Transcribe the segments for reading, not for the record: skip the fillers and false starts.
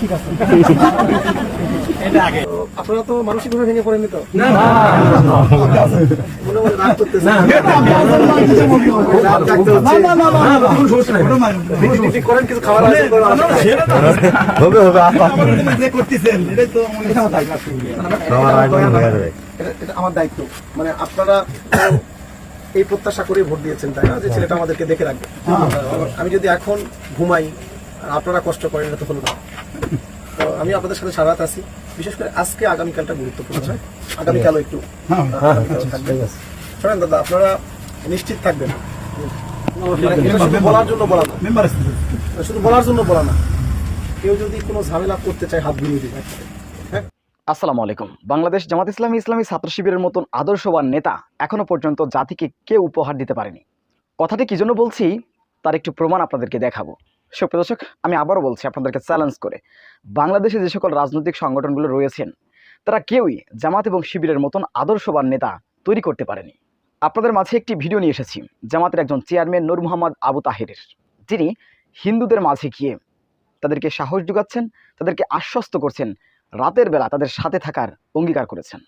ঠিক আছে। আপনারা তো মানসিকভাবে ভেঙে পড়েনি তো? মনে মনে রাগ করতেছেন? করেন কিছু খাবার এটা আমার দায়িত্ব। মানে আপনারা এই প্রত্যাশা করে ভোট দিয়েছেন, তাই না, যে ছেলেটা আমাদেরকে দেখে রাখবে। আমি যদি এখন ঘুমাই আর আপনারা কষ্ট করেন, এটা তো হলো না। তো আমি আপনাদের সাথে সারা রাত আছি। বিশেষ করে আজকে আগামীকালটা গুরুত্বপূর্ণ। আগামীকালও একটু শোনেন দাদা, আপনারা নিশ্চিত থাকবেন। শুধু বলার জন্য বলা না, শুধু বলার জন্য বলা না, কেউ যদি কোনো ঝামেলা করতে চায় হাত ঘুরিয়ে দিবে। আসসালামু আলাইকুম। বাংলাদেশ জামাত ইসলামী ইসলামী ছাত্র শিবিরের মতন আদর্শবান নেতা এখনো পর্যন্ত জাতিকে কেউ উপহার দিতে পারেনি। কথাটি কি জন্য বলছি তার একটু প্রমাণ আপনাদেরকে দেখাবো। সুপ্রিয় দর্শক, আমি আবারও বলছি আপনাদেরকে চ্যালেঞ্জ করে, বাংলাদেশে যে সকল রাজনৈতিক সংগঠনগুলো রয়েছেন তারা কেউই জামাত এবং শিবিরের মতন আদর্শবান নেতা তৈরি করতে পারেনি। আপনাদের মাঝে একটি ভিডিও নিয়ে এসেছি জামাতের একজন চেয়ারম্যান নূর মোহাম্মদ আবু তাহেরের, যিনি হিন্দুদের মাঝে গিয়ে তাদেরকে সাহস যোগাচ্ছেন, তাদেরকে আশ্বস্ত করছেন, রাতের বেলা তাদের সাথে থাকার অঙ্গীকার করেছেন।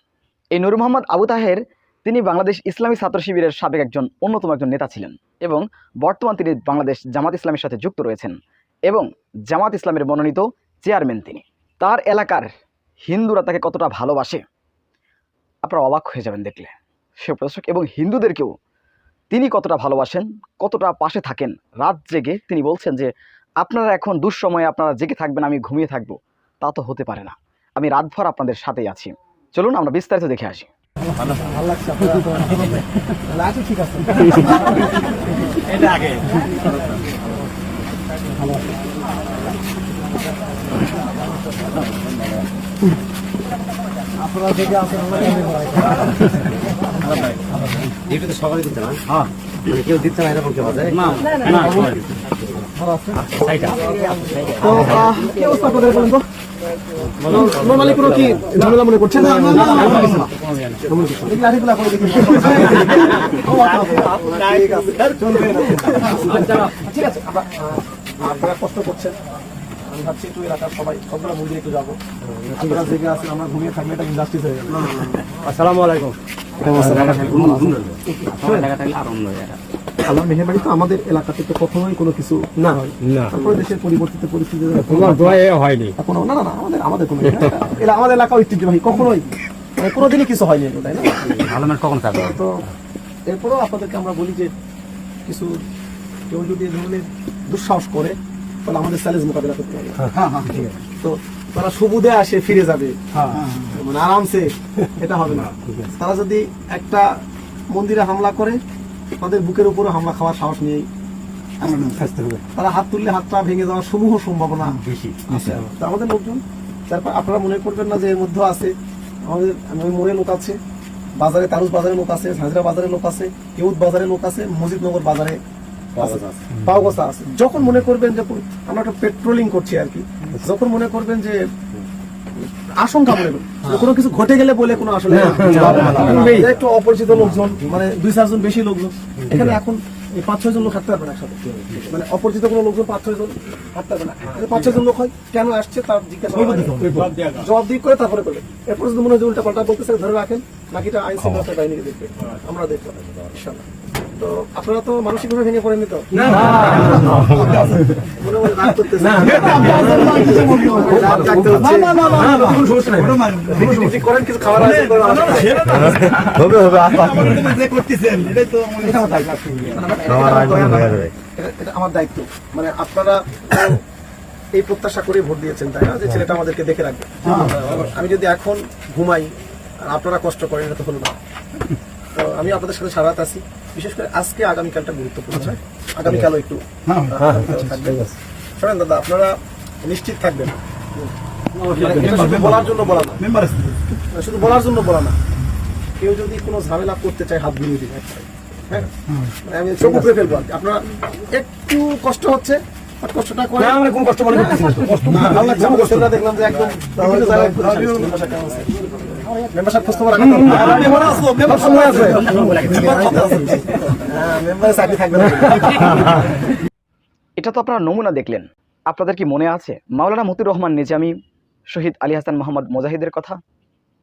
এই নূর মোহাম্মদ আবু তাহের তিনি বাংলাদেশ ইসলামী ছাত্র শিবিরের সাবেক অন্যতম একজন নেতা ছিলেন এবং বর্তমান তিনি বাংলাদেশ জামাত ইসলামের সাথে যুক্ত রয়েছেন এবং জামাত ইসলামের মনোনীত চেয়ারম্যান তিনি। তার এলাকার হিন্দুরা তাকে কতটা ভালোবাসে আপনারা অবাক হয়ে যাবেন দেখলে। সে প্রদর্শক এবং হিন্দুদেরকেও তিনি কতটা ভালোবাসেন, কতটা পাশে থাকেন। রাত জেগে তিনি বলছেন যে আপনারা এখন দুঃসময়ে আপনারা জেগে থাকবেন, আমি ঘুমিয়ে থাকবো, তা তো হতে পারে না, আমি রাতভর আপনাদের সাথেই আছি। চলুন আমরা বিস্তারিত দেখে আসি। ঠিক আছে। আপনারা থেকে আসেন, এটা তো সবাই দিচ্ছে না। হ্যাঁ, কেউ দিচ্ছে না এরকম কেউ আছে না? না, ভালো আছে। তো কি অবস্থা আপনাদের বলেন তো? নরমালি কোনো কি ঝামেলা মনে করছেন? ঠিক আছে, আপনারা কষ্ট করছেন, আমি ভাবছি একটু এলাকার সবাই সবগুলো মন্দিরে একটু যাবো। আপনারা জেগে আছেন, আমরা ঘুমিয়ে থাকলে এটা ইনজাস্টিস হয়ে যাবে। আসসালামু আলাইকুম। আল্লাহ মেহেরবানি তো আমাদের এলাকা থেকে কখনোই কোনো কিছু না হয় না। তারপরে দেশের পরিবর্তিত পরিস্থিতি হয়নি এখনো। না না না, আমাদের কোনো আমাদের এলাকা ঐতিহ্যবাহী, কখনোই কোনোদিনই কিছু হয়নি, তাই না? কখন থাকবে তো এরপরেও আপনাদেরকে আমরা বলি যে কিছু কেউ যদি এই ধরনের দুঃসাহস করে তাহলে আমাদের চ্যালেঞ্জ মোকাবিলা করতে হবে। তো তারা সুবুদে আসে ফিরে যাবে, মানে আরামসে, এটা হবে না। তারা যদি একটা মন্দিরে হামলা করে তাদের বুকের উপরে হামলা খাওয়ার সাহস নিয়েই আসতে হবে। তারা হাত তুললে হাতটা ভেঙে যাওয়ার সমূহ সম্ভাবনা বেশি আছে। আমাদের লোকজন, তারপর আপনারা মনে করবেন না যে এর মধ্যে আছে আমাদের মোড়ে লোক আছে, বাজারে তারুজ বাজারে লোক আছে, ঝাঁঝরা বাজারে লোক আছে, কেউদ বাজারে লোক আছে, মসজিদনগর বাজারে পাওগোসা আছে। যখন মনে করবেন যে আমরা একটা পেট্রোলিং করছি আর কি, যখন মনে করবেন যে আশঙ্কা মনে করবেন কোনো কিছু ঘটে গেলে বলে কোনো আসলে একটু অপরিচিত লোকজন, মানে 2-4 জন বেশি লোকজন এখানে এখন 5-6 জন লোক হাঁটতে পারবে না একসাথে, মানে অপরিচিত কোনো লোকজন 5-6 জন হাঁটতে পারবে না। 5-6 জন লোক হয়, কেন আসছে তার জিজ্ঞাসা জবাব দিয়ে করে তারপরে করবে। এরপর যদি মনে হয় উল্টা পাল্টা বলতেছে ধরে রাখেন, বাকিটা আইন শৃঙ্খলা বাহিনীকে দেখবে, আমরা দেখবো ইনশাআল্লাহ। তো আপনারা তো মানসিকভাবে ভেঙে পড়েনি তো? মনে মনে রাগ করতেছেন? করেন কিছু খাবার এটা আমার দায়িত্ব। মানে আপনারা এই প্রত্যাশা করে ভোট দিয়েছেন, তাই না, যে ছেলেটা আমাদেরকে দেখে রাখবে। আমি যদি এখন ঘুমাই আর আপনারা কষ্ট করেন, এটা তো হলো না। তো আমি আপনাদের সাথে সারা রাত আছি। বিশেষ করে আজকে আগামীকালটা গুরুত্বপূর্ণ। আগামীকালও একটু থাকবেন। শোনেন দাদা, আপনারা নিশ্চিত থাকবেন। শুধু বলার জন্য বলা না, শুধু বলার জন্য বলা না, কেউ যদি কোনো ঝামেলা করতে চায় হাত ঘুরিয়ে দিবে। হ্যাঁ, আমি চোখ উপরে ফেলবো। আপনারা একটু কষ্ট হচ্ছে, কষ্টটা করে আমরা কোন কষ্ট মনে করতেছি না। দেখলাম যে একদম মেম্বারশিপ খোঁজ খবর রাখা এটা তো আপনারা নমুনা দেখলেন। আপনাদের কি মনে আছে মাওলানা মতিউর রহমান নিজামী, শহীদ আলী হাসান মোহাম্মদ মুজাহিদের কথা?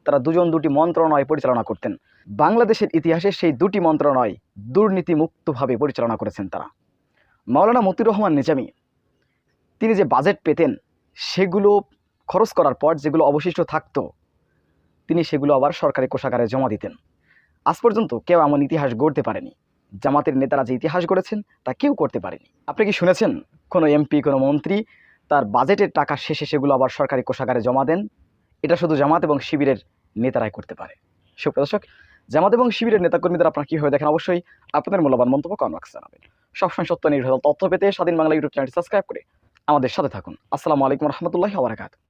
তারা দুজন দুটি মন্ত্রণালয় পরিচালনা করতেন। বাংলাদেশের ইতিহাসে সেই দুটি মন্ত্রণালয় দুর্নীতিমুক্তভাবে পরিচালনা করেছেন তারা। মাওলানা মতিউর রহমান নিজামী তিনি যে বাজেট পেতেন সেগুলো খরচ করার পর যেগুলো অবশিষ্ট থাকতো তিনি সেগুলো আবার সরকারি কোষাগারে জমা দিতেন। আজ পর্যন্ত কেউ এমন ইতিহাস গড়তে পারেনি। জামাতের নেতারা যে ইতিহাস গড়েছেন তা কেউ করতে পারেনি। আপনি কি শুনেছেন কোনো এমপি, কোনো মন্ত্রী তার বাজেটের টাকা শেষে সেগুলো আবার সরকারি কোষাগারে জমা দেন? এটা শুধু জামাত এবং শিবিরের নেতারাই করতে পারে। সুপ্রিয় দর্শক, জামাত এবং শিবিরের নেতাকর্মীদের আপনারা কীভাবে দেখেন অবশ্যই আপনাদের মূল্যবান মন্তব্য কমেন্ট বক্সে জানাবেন। সবসময় সত্য নির্ভর তথ্য পেতে স্বাধীন বাংলা ইউটিউব চ্যানেলটি সাবস্ক্রাইব করে আমাদের সাথে থাকুন। আসসালামু আলাইকুম রহমতুল্লাহি ওয়া বারাকাতুহু।